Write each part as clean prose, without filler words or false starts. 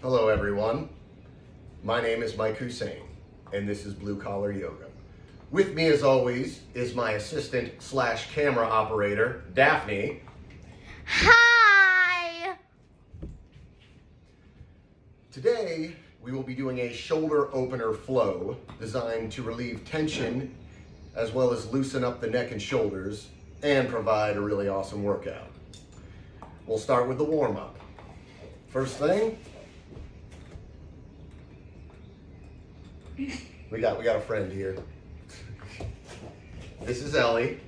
Hello everyone, my name is Mike Hussein and this is Blue Collar Yoga. With me as always is my assistant slash camera operator, Daphne. Hi! Today we will be doing a shoulder opener flow designed to relieve tension as well as loosen up the neck and shoulders and provide a really awesome workout. We'll start with the warm-up. First thing, we got a friend here. This is Ellie.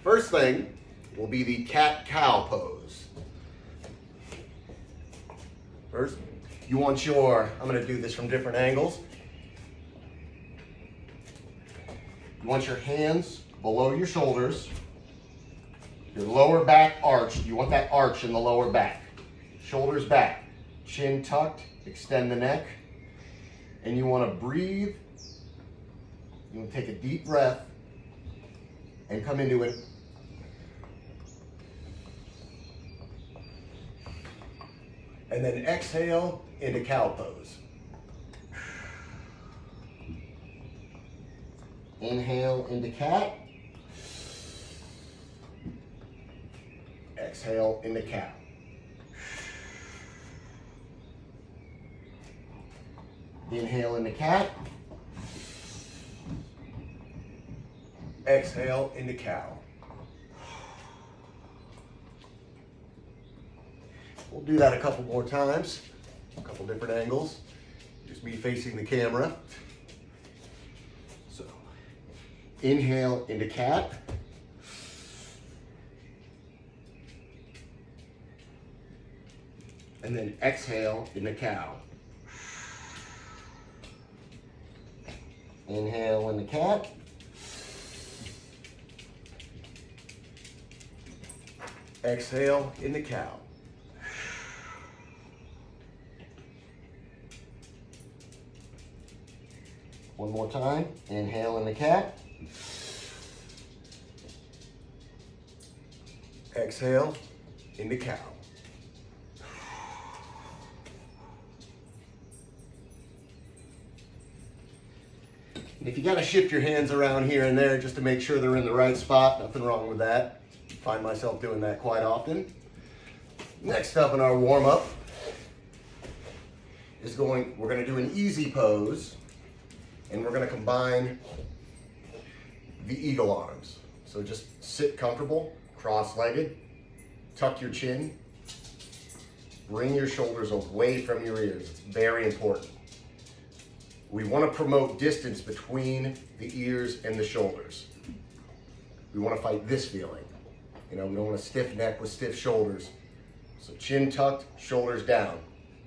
First thing will be the cat-cow pose. First, you want I'm gonna do this from different angles. You want your hands below your shoulders, your lower back arched. You want that arch in the lower back. Shoulders back, chin tucked, extend the neck. And you want to breathe. You want to take a deep breath and come into it. And then exhale into cow pose. Inhale into cat. Exhale into cow. Inhale into cat. Exhale into cow. We'll do that a couple more times, a couple different angles. Just me facing the camera. So, inhale into cat. And then exhale into cow. Inhale into cat. Exhale into cow. One more time. Inhale into cat. Exhale into cow. And if you got to shift your hands around here and there just to make sure they're in the right spot, nothing wrong with that. I find myself doing that quite often. Next up in our warm-up is we're going to do an easy pose, and we're going to combine the eagle arms. So just sit comfortable, cross-legged, tuck your chin, bring your shoulders away from your ears. It's very important. We want to promote distance between the ears and the shoulders. We want to fight this feeling. We don't want a stiff neck with stiff shoulders. So chin tucked, shoulders down.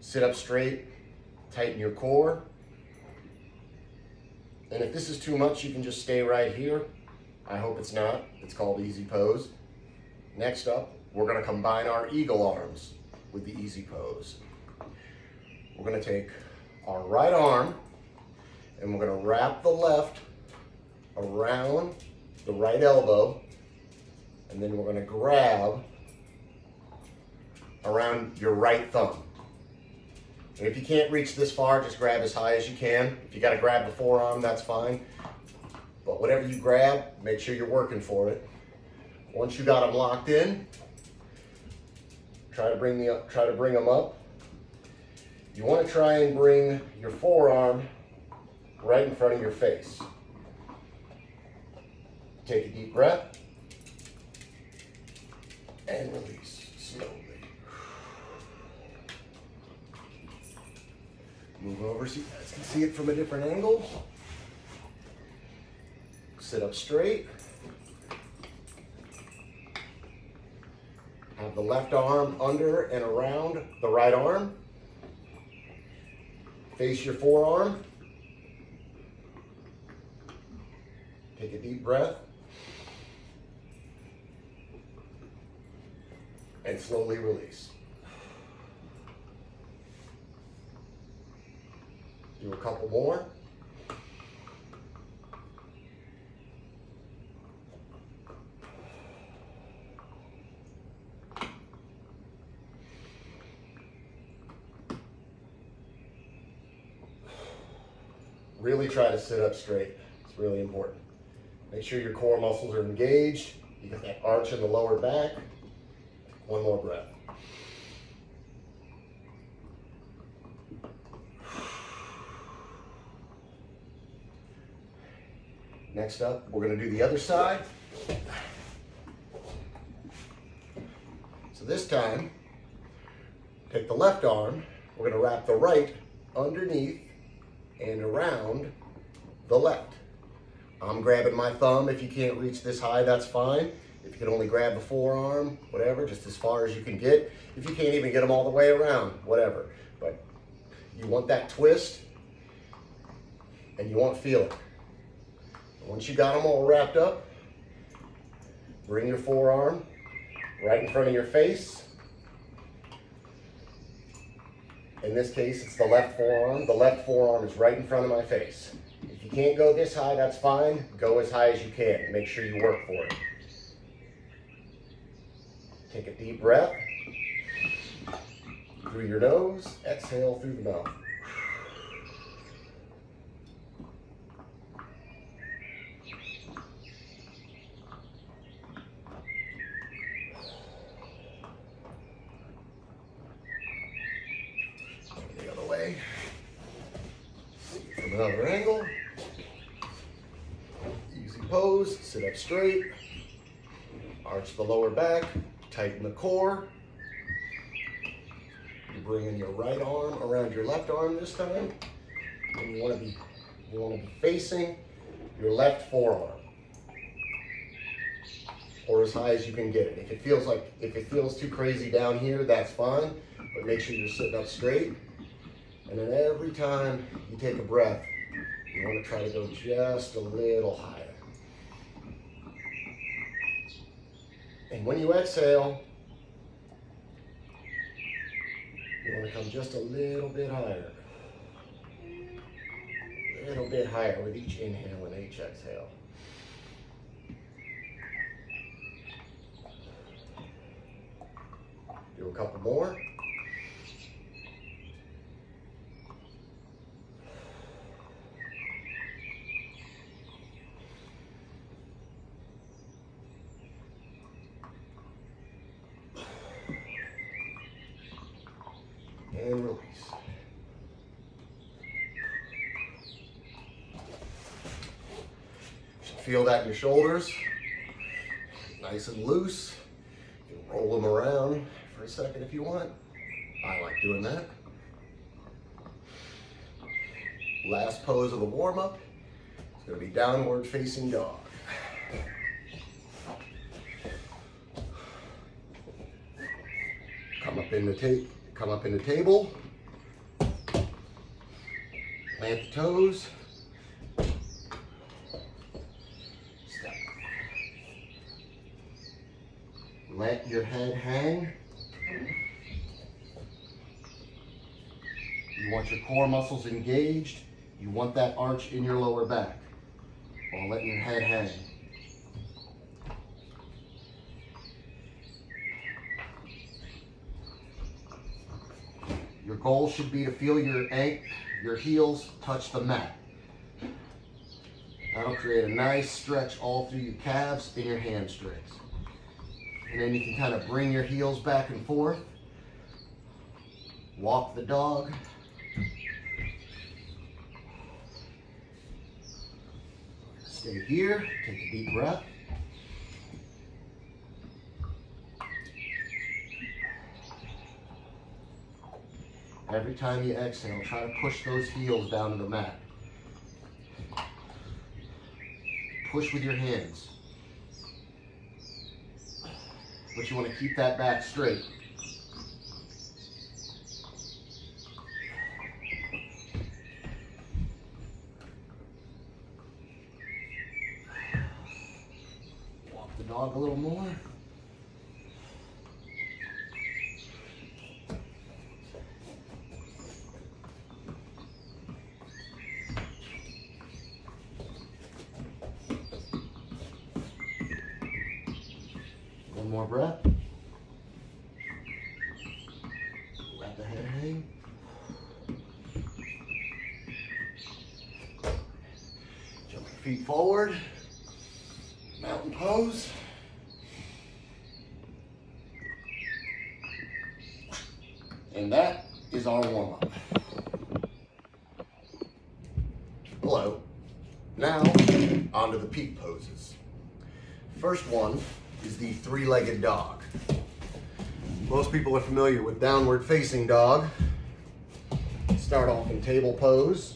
Sit up straight, tighten your core. And if this is too much, you can just stay right here. I hope it's not. It's called easy pose. Next up, we're going to combine our eagle arms with the easy pose. We're going to take our right arm, and we're going to wrap the left around the right elbow, and then we're going to grab around your right thumb. And if you can't reach this far, just grab as high as you can. If you got to grab the forearm, that's fine. But whatever you grab, make sure you're working for it. Once you got them locked in, try to bring them up. You want to try and bring your forearm right in front of your face. Take a deep breath and release slowly. Move over so you guys can see it from a different angle. Sit up straight. Have the left arm under and around the right arm. Face your forearm. Take a deep breath. And slowly release. Do a couple more. Really try to sit up straight. It's really important. Make sure your core muscles are engaged. You got that arch in the lower back. One more breath. Next up, we're going to do the other side. So this time, take the left arm, we're going to wrap the right underneath and around the left. I'm grabbing my thumb. If you can't reach this high, that's fine. If you can only grab the forearm, whatever, just as far as you can get. If you can't even get them all the way around, whatever. But you want that twist and you want to feel it. Once you got them all wrapped up, bring your forearm right in front of your face. In this case, it's the left forearm. The left forearm is right in front of my face. If you can't go this high, that's fine. Go as high as you can. Make sure you work for it. Take a deep breath through your nose. Exhale through the mouth. The other way. From another angle. Easy pose. Sit up straight. Arch the lower back. Tighten the core. You bring in your right arm around your left arm this time. And you want to be facing your left forearm, or as high as you can get it. If it feels too crazy down here, that's fine. But make sure you're sitting up straight. And then every time you take a breath, you want to try to go just a little higher. And when you exhale, you want to come just a little bit higher. A little bit higher with each inhale and each exhale. Do a couple more. And release. You should feel that in your shoulders. Nice and loose. You can roll them around for a second if you want. I like doing that. Last pose of the warm-up. It's going to be downward facing dog. Come up in the table. Plant the toes. Step. Let your head hang. You want your core muscles engaged. You want that arch in your lower back while letting your head hang. Your goal should be to feel your heels touch the mat. That'll create a nice stretch all through your calves and your hamstrings. And then you can kind of bring your heels back and forth. Walk the dog. Stay here, take a deep breath. Every time you exhale, try to push those heels down to the mat. Push with your hands. But you want to keep that back straight. Walk the dog a little more. One more breath. Let the head hang. feet forward, mountain pose. And that is our warm-up. Hello. Now, onto the peak poses. First one is the three-legged dog. Most people are familiar with downward facing dog. Start off in table pose.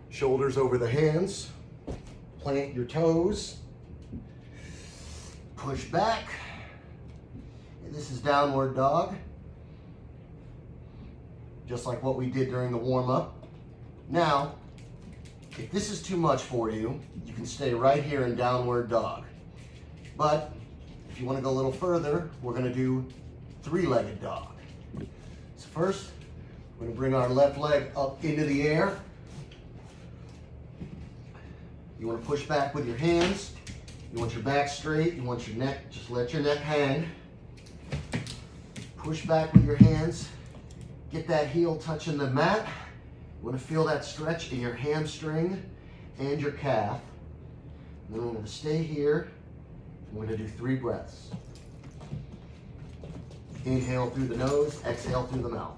Shoulders over the hands. Plant your toes. Push back. This is downward dog. Just like what we did during the warm-up. Now, if this is too much for you, you can stay right here in downward dog. But if you want to go a little further, we're going to do three-legged dog. So first, we're going to bring our left leg up into the air. You want to push back with your hands. You want your back straight. You want your neck, just let your neck hang. Push back with your hands. Get that heel touching the mat. You want to feel that stretch in your hamstring and your calf. And then we're going to stay here. We're going to do 3 breaths. Inhale through the nose, exhale through the mouth.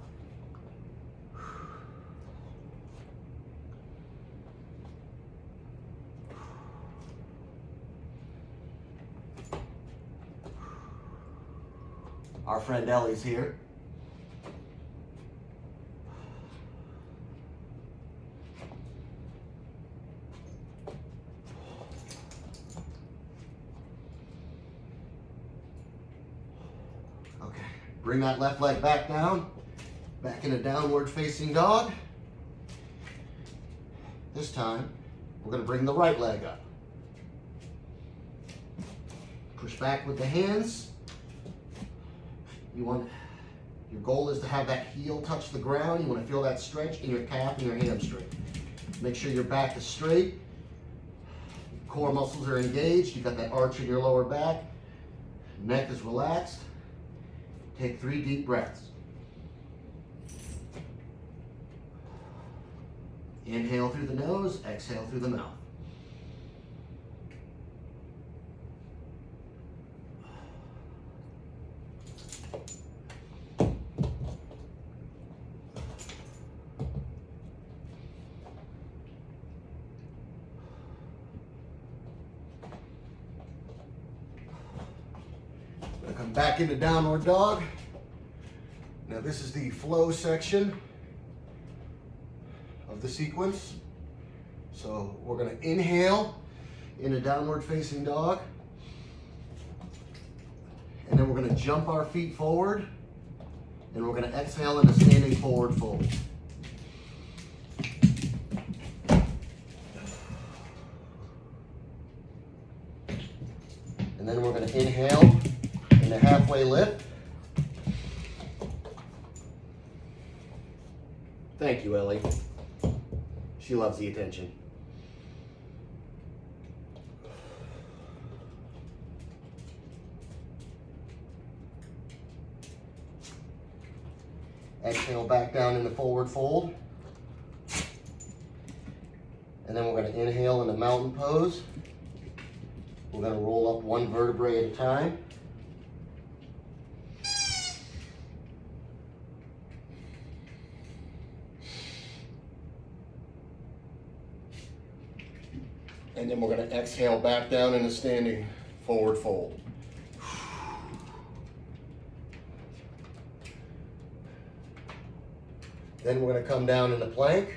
Our friend Ellie's here. Okay, bring that left leg back down, back in a downward facing dog. This time, we're going to bring the right leg up. Push back with the hands. Your goal is to have that heel touch the ground. You want to feel that stretch in your calf and your hamstring. Make sure your back is straight. Core muscles are engaged. You've got that arch in your lower back. Neck is relaxed. Take 3 deep breaths. Inhale through the nose, exhale through the mouth. Come back into downward dog. Now this is the flow section of the sequence. So we're going to inhale in a downward facing dog. And then we're going to jump our feet forward. And we're going to exhale in a standing forward fold. And then we're going to inhale in a halfway lift. Thank you, Ellie. She loves the attention. Exhale back down in the forward fold. And then we're going to inhale in the mountain pose. We're going to roll up 1 vertebrae at a time. And then we're going to exhale back down in a standing forward fold. Then we're going to come down in the plank.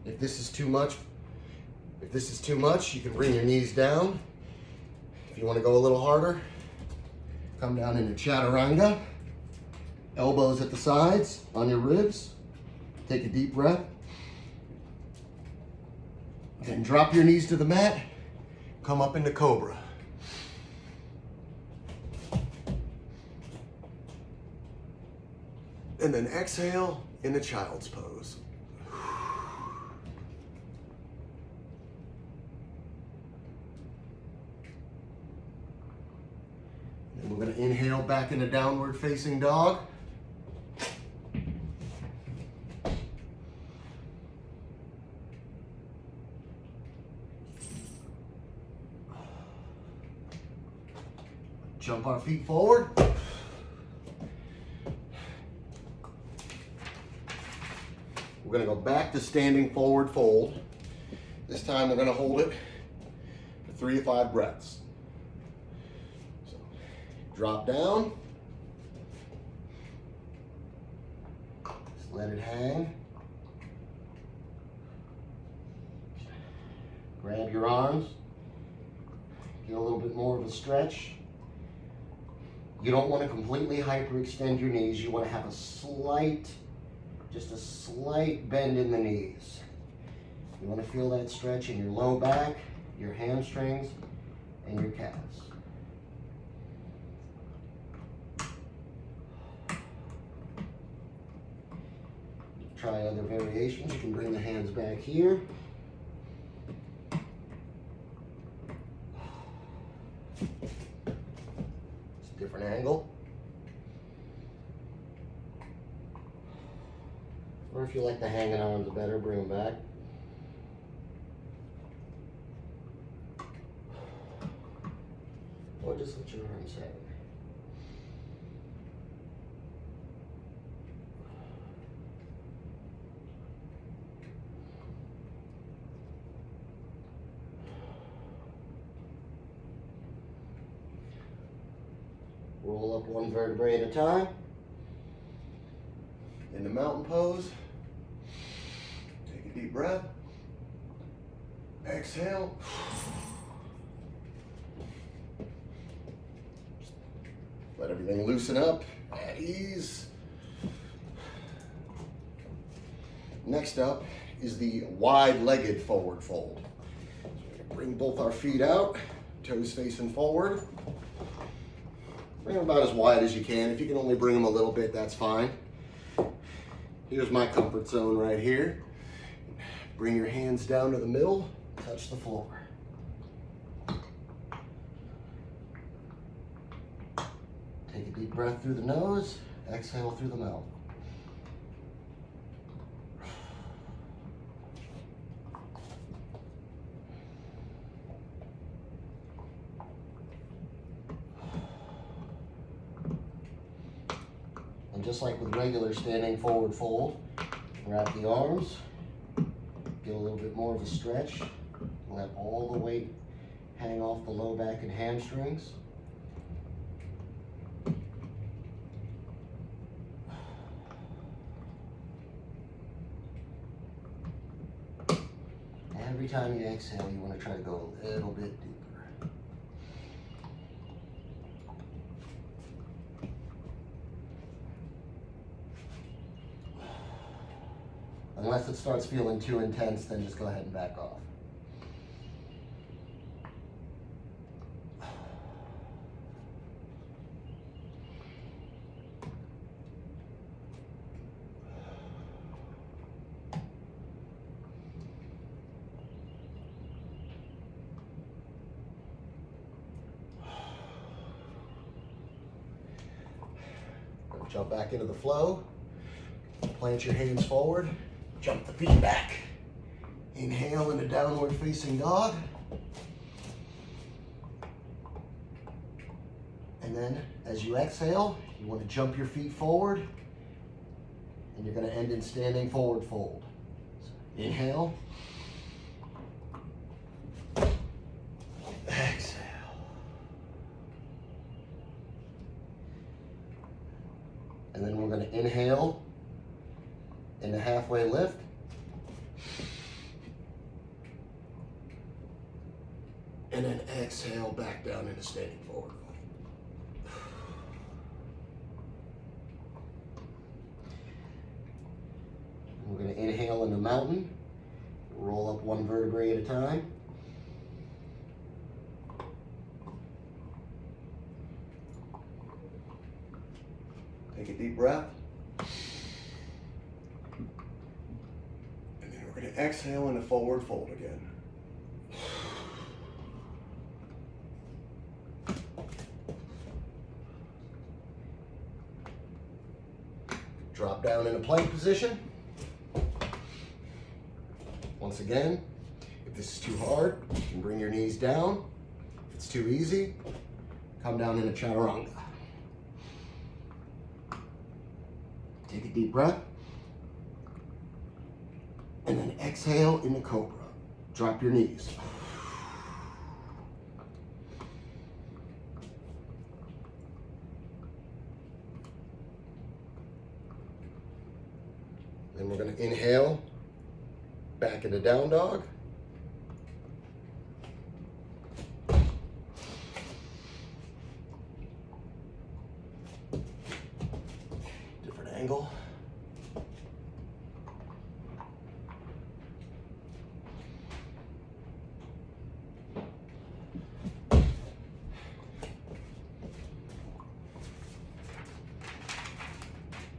If this is too much, you can bring your knees down. If you want to go a little harder, come down into Chaturanga. Elbows at the sides on your ribs. Take a deep breath. Then drop your knees to the mat. Come up into Cobra. And then exhale in the child's pose. And we're going to inhale back into downward facing dog. Jump our feet forward. We're gonna go back to standing forward fold. This time we're gonna hold it for 3 to 5 breaths. So, drop down. Just let it hang. Grab your arms. Get a little bit more of a stretch. You don't want to completely hyperextend your knees. You want to have a slight, just a slight bend in the knees. You want to feel that stretch in your low back, your hamstrings, and your calves. Try other variations. You can bring the hands back here. Different angle. Or if you like the hanging arms better, bring them back. Or just let your arms hang. Roll up one vertebrae at a time. In the mountain pose. Take a deep breath. Exhale. Let everything loosen up at ease. Next up is the wide-legged forward fold. So we're going to bring both our feet out, toes facing forward. Bring them about as wide as you can. If you can only bring them a little bit, that's fine. Here's my comfort zone right here. Bring your hands down to the middle, touch the floor. Take a deep breath through the nose, exhale through the mouth. Just like with regular standing forward fold, wrap the arms, get a little bit more of a stretch, let all the weight hang off the low back and hamstrings. Every time you exhale, you want to try to go a little bit deeper. Unless it starts feeling too intense, then just go ahead and back off. Jump back into the flow. Plant your hands forward. Jump the feet back. Inhale into downward facing dog. And then as you exhale, you want to jump your feet forward. And you're going to end in standing forward fold. So inhale. Exhale. And then we're going to inhale in a halfway lift. And then exhale back down into standing forward. We're going to inhale in the mountain. Roll up one vertebrae at a time. Take a deep breath. And then we're going to exhale into forward fold again. Drop down into plank position. Once again, if this is too hard, you can bring your knees down. If it's too easy, come down into Chaturanga. Take a deep breath. And then exhale into Cobra. Drop your knees. Then we're going to inhale back into down dog. Different angle.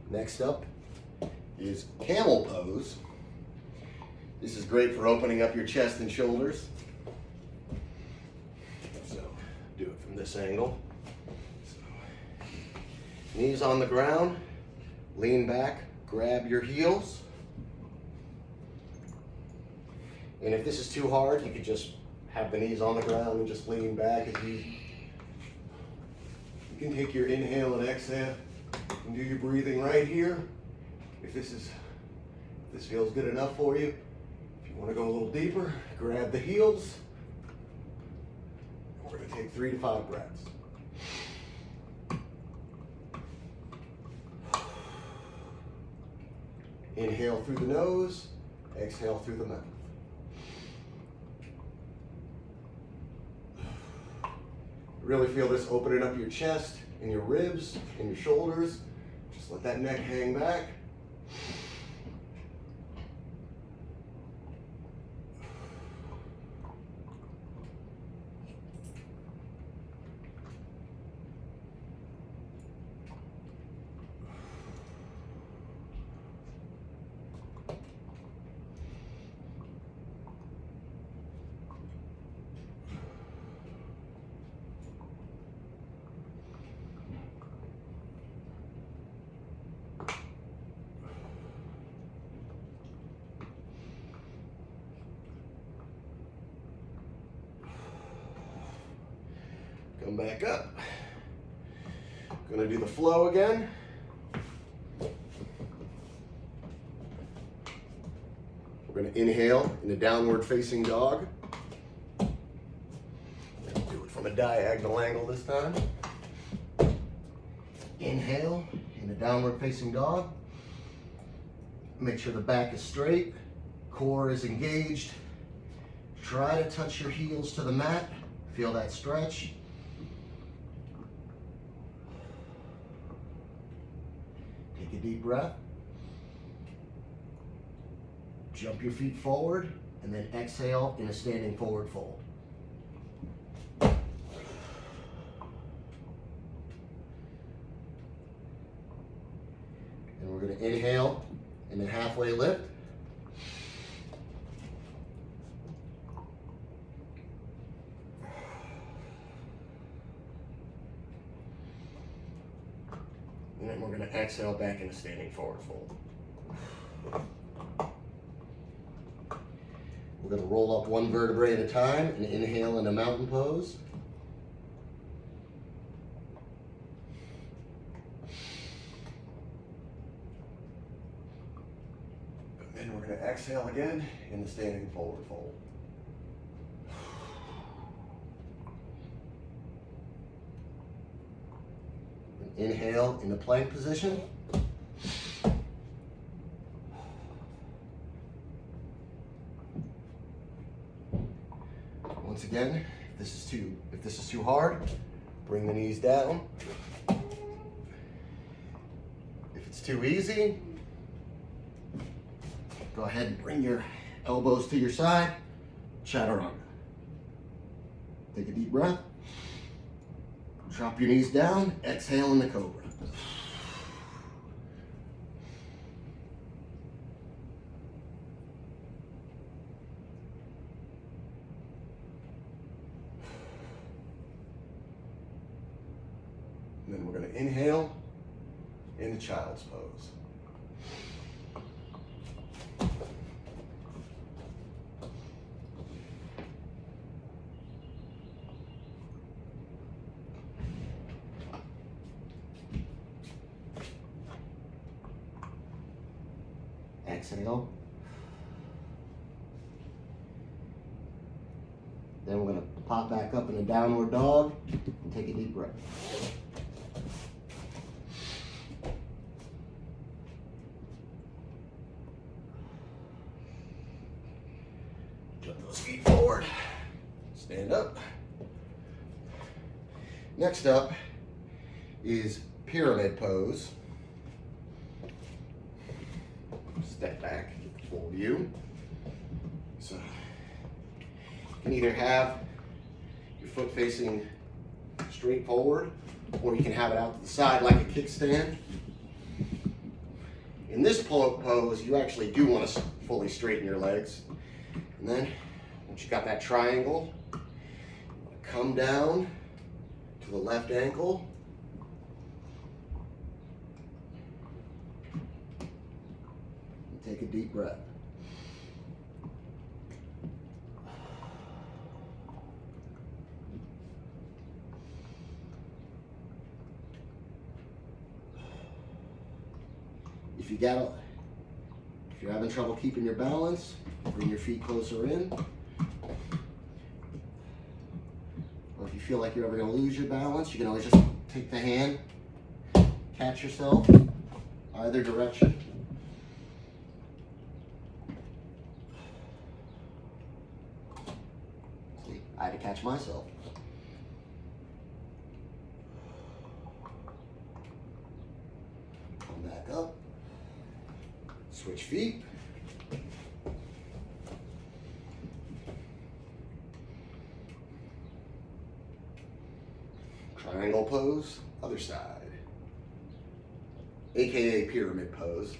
Next up is camel pose. This is great for opening up your chest and shoulders. So do it from this angle. So, knees on the ground, lean back, grab your heels. And if this is too hard, you could just have the knees on the ground and just lean back. You can take your inhale and exhale and do your breathing right here. If this feels good enough for you, if you want to go a little deeper, grab the heels. We're going to take 3 to 5 breaths. Inhale through the nose, exhale through the mouth. Really feel this opening up your chest and your ribs and your shoulders. Just let that neck hang back. Come back up. Gonna do the flow again. We're gonna inhale in a downward facing dog. Do it from a diagonal angle this time. Inhale in a downward facing dog. Make sure the back is straight, core is engaged. Try to touch your heels to the mat. Feel that stretch. Take a deep breath. Jump your feet forward and then exhale in a standing forward fold. And we're going to inhale in a halfway lift. And then we're going to exhale back in a standing forward fold. We're going to roll up one vertebrae at a time and inhale in a mountain pose. And then we're going to exhale again in the standing forward fold. Inhale in the plank position. Once again, if this is too hard, bring the knees down. If it's too easy, go ahead and bring your elbows to your side. Chaturanga. Take a deep breath. Drop your knees down, exhale in the Cobra. And then we're going to inhale into child's pose. exhale. Then we're going to pop back up in a downward dog and take a deep breath. Jump those feet forward. Stand up. Next up is pyramid pose. Step back, full view. So you can either have your foot facing straight forward, or you can have it out to the side like a kickstand. In this pose, you actually do want to fully straighten your legs. And then, once you got that triangle, come down to the left ankle. And take a deep breath. If you're having trouble keeping your balance, bring your feet closer in. Or if you feel like you're ever going to lose your balance, you can always just take the hand, catch yourself, either direction. See, I had to catch myself. Come back up. Switch feet. Triangle pose, other side. AKA pyramid pose.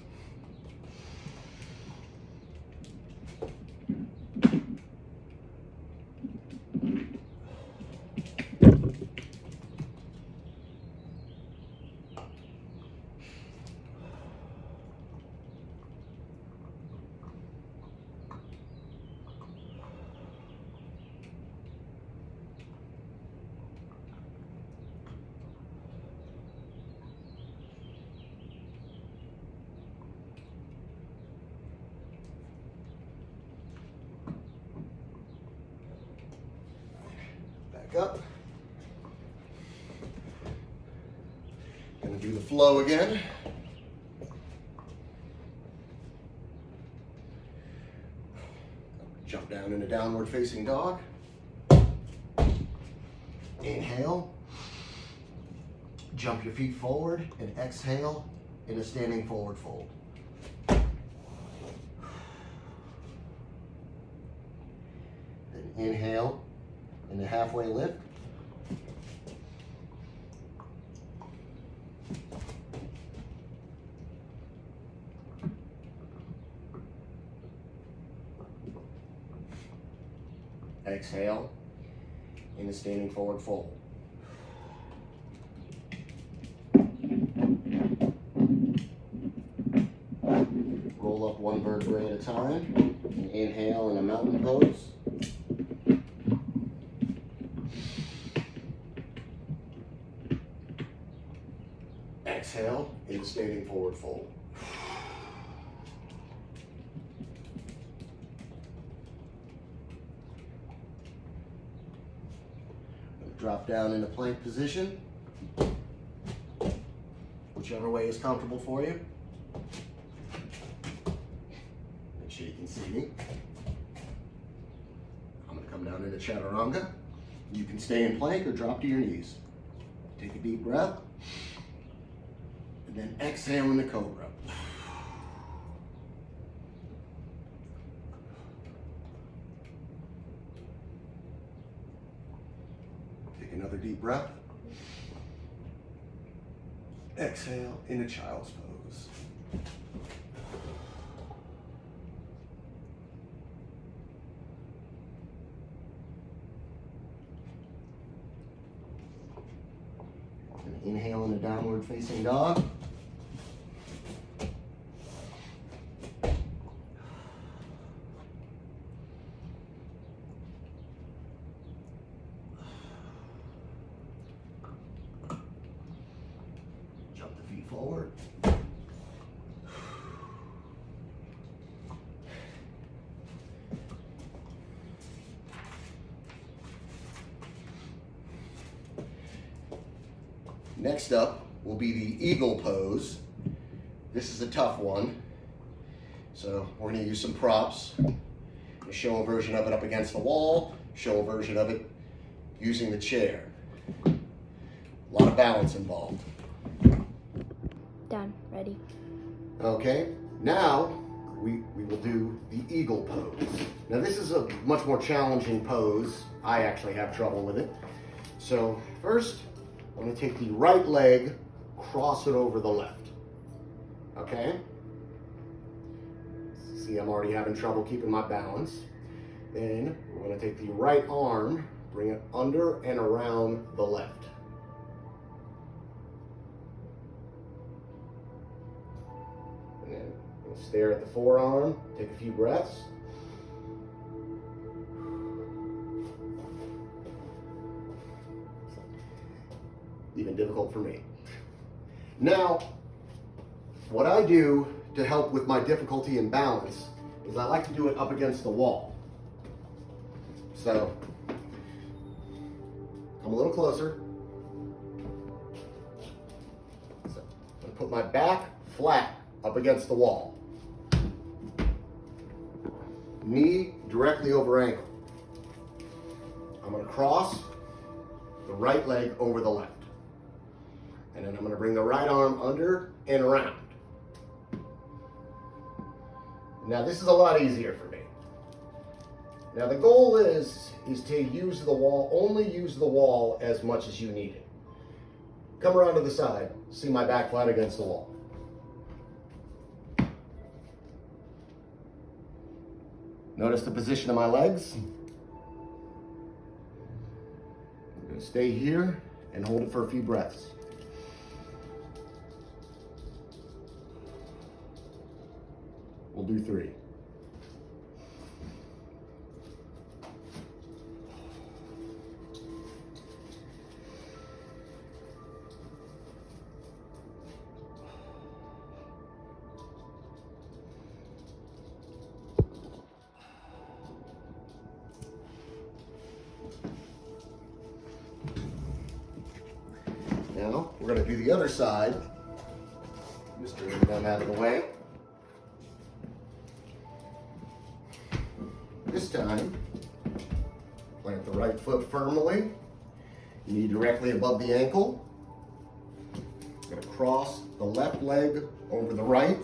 Up. Gonna do the flow again. Jump down in a downward facing dog. Inhale. Jump your feet forward and exhale in a standing forward fold. Then inhale in the halfway lift. Exhale in the standing forward fold. Roll up one vertebrae at a time. And inhale in a mountain pose. Exhale in standing forward fold. Drop down into plank position, whichever way is comfortable for you. Make sure you can see me. I'm going to come down into Chaturanga. You can stay in plank or drop to your knees. Take a deep breath. And then exhale into Cobra. Take another deep breath. Exhale into Child's Pose. And inhale into Downward Facing Dog. Forward. Next up will be the eagle pose. This is a tough one. So we're gonna use some props. We'll show a version of it up against the wall, show a version of it using the chair. A lot of balance involved. Done. Ready. Okay, now we will do the eagle pose. Now this is a much more challenging pose. I actually have trouble with it. So first, I'm gonna take the right leg, cross it over the left. Okay? See, I'm already having trouble keeping my balance. Then we're gonna take the right arm, bring it under and around the left. And then we'll stare at the forearm, take a few breaths. Even difficult for me. Now, what I do to help with my difficulty and balance is I like to do it up against the wall. So, come a little closer. So, I'm gonna put my back flat up against the wall. Knee directly over ankle. I'm gonna cross the right leg over the left. And then I'm gonna bring the right arm under and around. Now this is a lot easier for me. Now the goal is to use the wall, only use the wall as much as you need it. Come around to the side, see my back flat against the wall. Notice the position of my legs. I'm gonna stay here and hold it for a few breaths. We'll do 3. Now, we're going to do the other side. Just move them out of the way. This time, plant the right foot firmly, knee directly above the ankle. I'm going to cross the left leg over the right,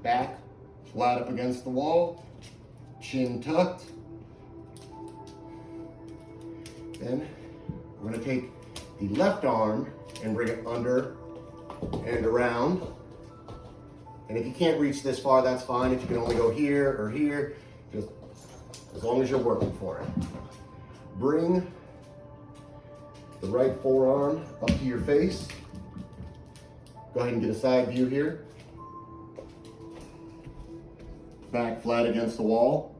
back flat up against the wall, chin tucked. Then we're going to take the left arm and bring it under and around. And if you can't reach this far, that's fine. If you can only go here or here, just as long as you're working for it. Bring the right forearm up to your face. Go ahead and get a side view here. Back flat against the wall.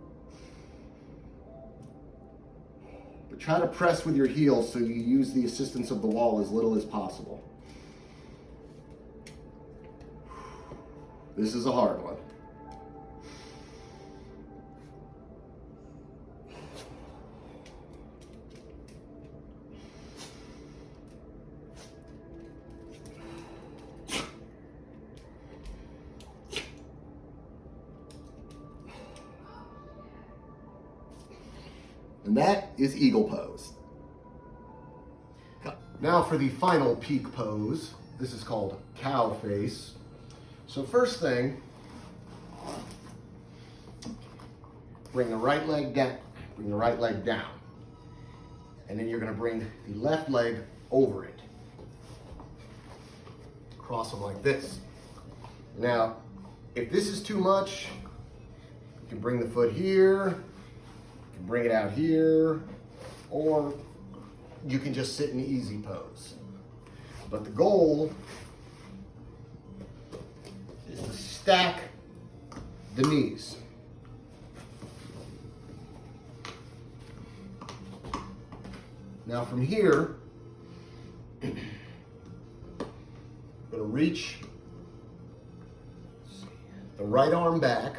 But try to press with your heels so you use the assistance of the wall as little as possible. This is a hard one. And that is eagle pose. Now for the final peak pose. This is called cow face. So first thing, bring the right leg down, And then you're gonna bring the left leg over it. Cross them like this. Now, if this is too much, you can bring the foot here, you can bring it out here, or you can just sit in easy pose. But the goal is to stack the knees. Now from here, I'm going to reach the right arm back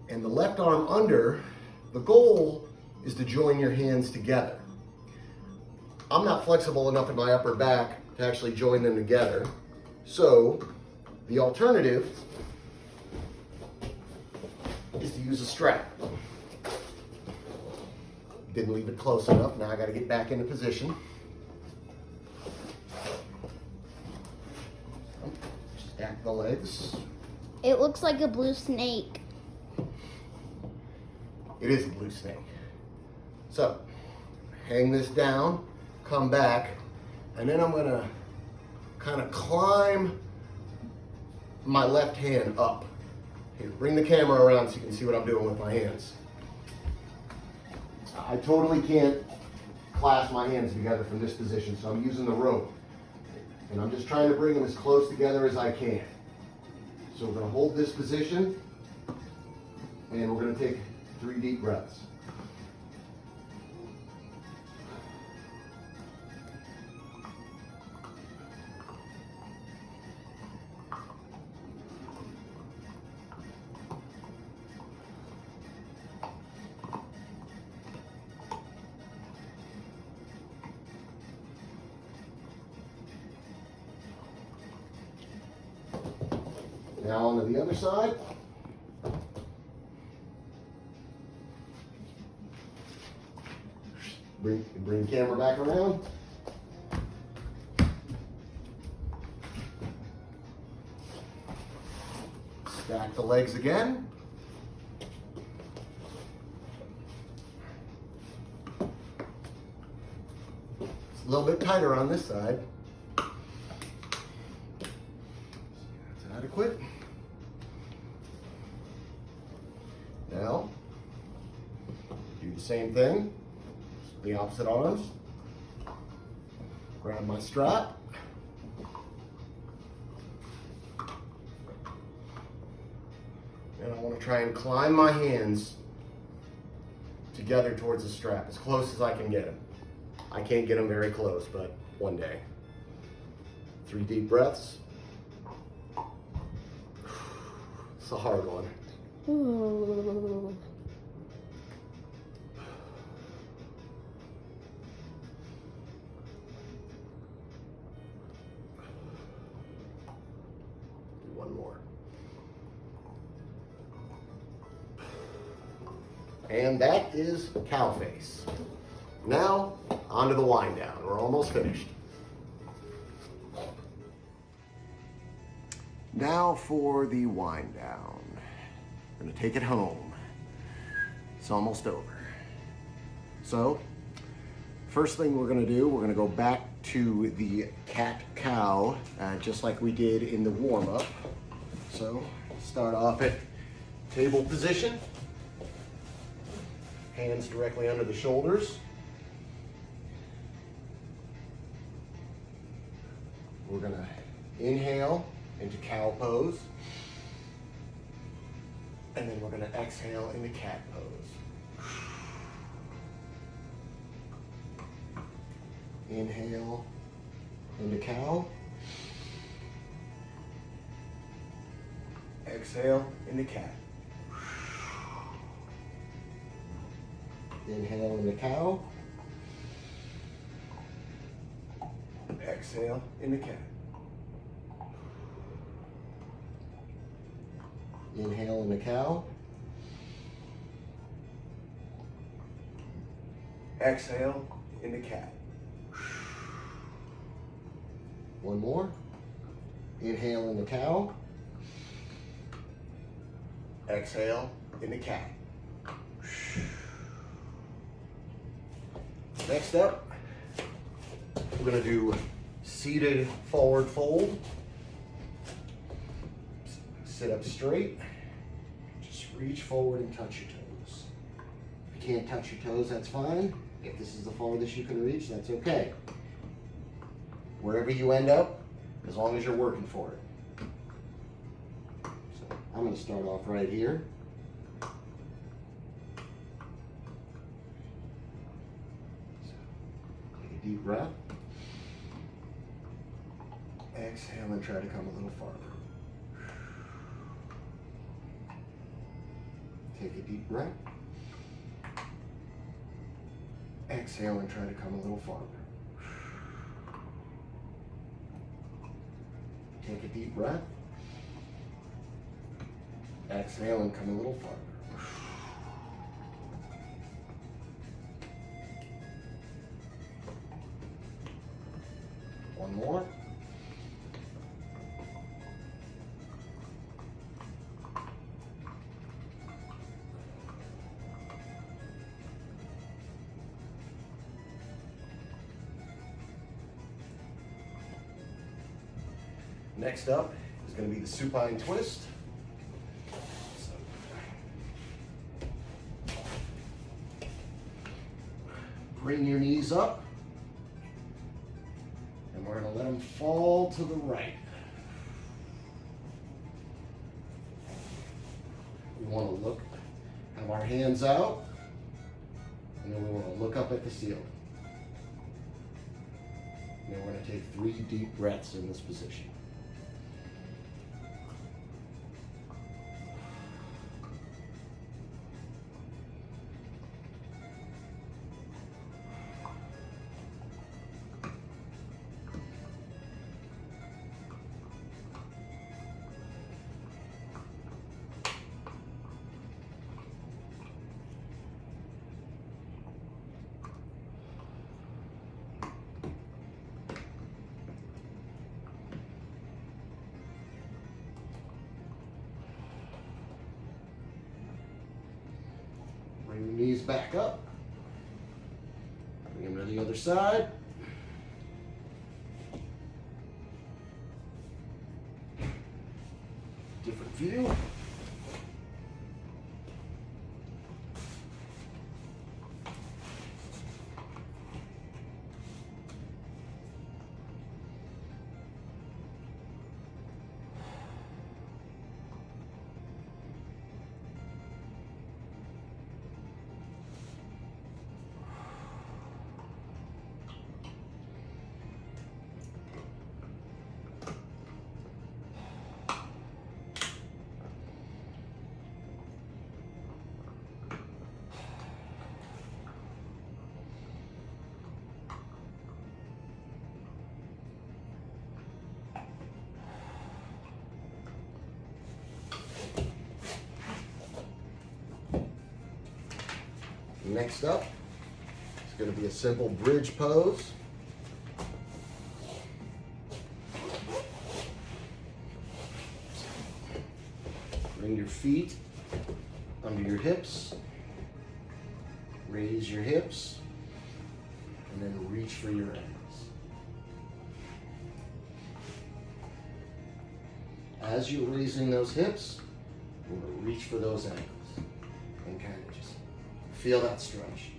and the left arm under. The goal is to join your hands together. I'm not flexible enough in my upper back to actually join them together. So the alternative is to use a strap. Didn't leave it close enough. Now I got to get back into position. Stack the legs. It looks like a blue snake. It is a blue snake. So hang this down, come back, and then I'm gonna kind of climb my left hand up. Here, bring the camera around so you can see what I'm doing with my hands. I totally can't clasp my hands together from this position, so I'm using the rope. And I'm just trying to bring them as close together as I can. So we're gonna hold this position, and we're gonna take 3 deep breaths. Now on to the other side. Bring the camera back around. Stack the legs again. It's a little bit tighter on this side. That's adequate. Now, do the same thing. The opposite arms. Grab my strap. And I want to try and climb my hands together towards the strap as close as I can get them. I can't get them very close, but one day. 3 deep breaths. It's a hard one. Ooh. One more. And that is cow face. Now, onto the wind down. We're almost finished. Now for the wind down. We're gonna take it home. It's almost over. So, first thing we're gonna do, we're gonna go back to the cat-cow, just like we did in the warm-up. So, start off at table position. Hands directly under the shoulders. We're gonna inhale into cow pose. And then we're gonna exhale into cat pose. Inhale into cow. Exhale into cat. Inhale into cow. Exhale into cat. Inhale into cow. Exhale into cat. One more. Inhale into cow. Exhale into cat. Next up, we're going to do seated forward fold. Sit up straight. Just reach forward and touch your toes. If you can't touch your toes, that's fine. If this is the farthest you can reach, that's okay. Wherever you end up, as long as you're working for it. So I'm going to start off right here. Take a deep breath. Exhale and try to come a little farther. Take a deep breath. Exhale and try to come a little farther. Take a deep breath. Exhale and come a little farther. One more. Next up is going to be the supine twist. So, bring your knees up, and we're going to let them fall to the right. We want to have our hands out, and then we want to look up at the ceiling. And then we're going to take 3 deep breaths in this position. Bring your knees back up. Bring them to the other side. Different view. Next up, it's going to be a simple bridge pose. Bring your feet under your hips, raise your hips, and then reach for your ankles. As you're raising those hips, we're going to reach for those ankles and kind of just feel that stretch.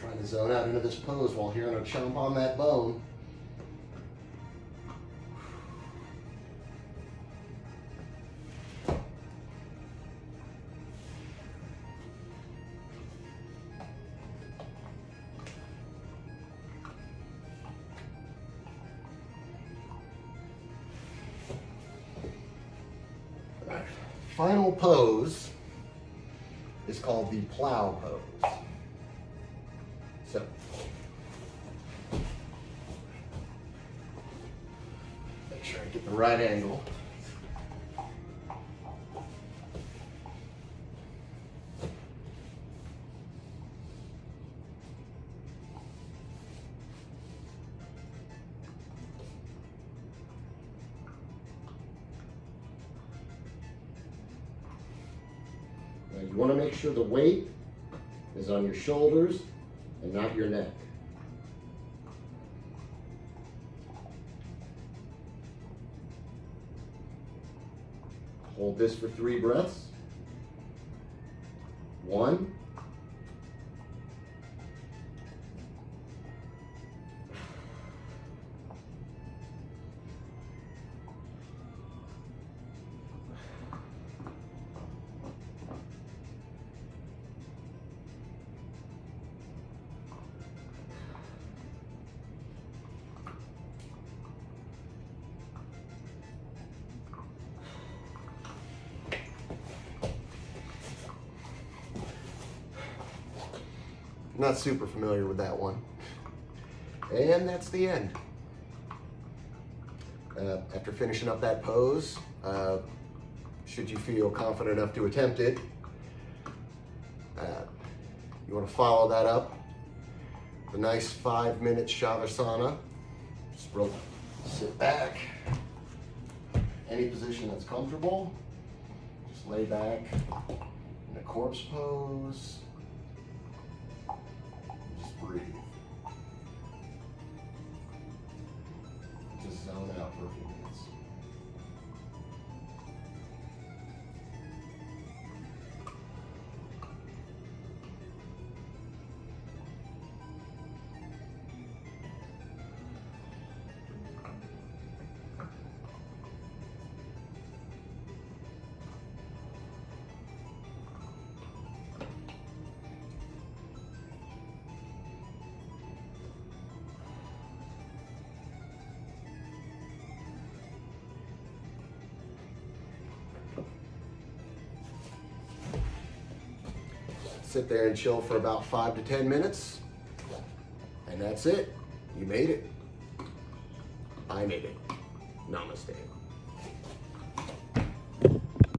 Trying to zone out into this pose while hearing a chomp on that bone. Our final pose is called the plow pose. So, make sure I get the right angle. Now you want to make sure the weight is on your shoulders and not your neck. Hold this for 3 breaths. 1. Not super familiar with that one. And that's the end. After finishing up that pose, should you feel confident enough to attempt it, you want to follow that up with a nice 5-minute Shavasana. Just sit back, any position that's comfortable. Just lay back in a corpse pose. Just breathe. Just zone out for a few minutes. Sit there and chill for about 5 to 10 minutes. And that's it. You made it. I made it. Namaste.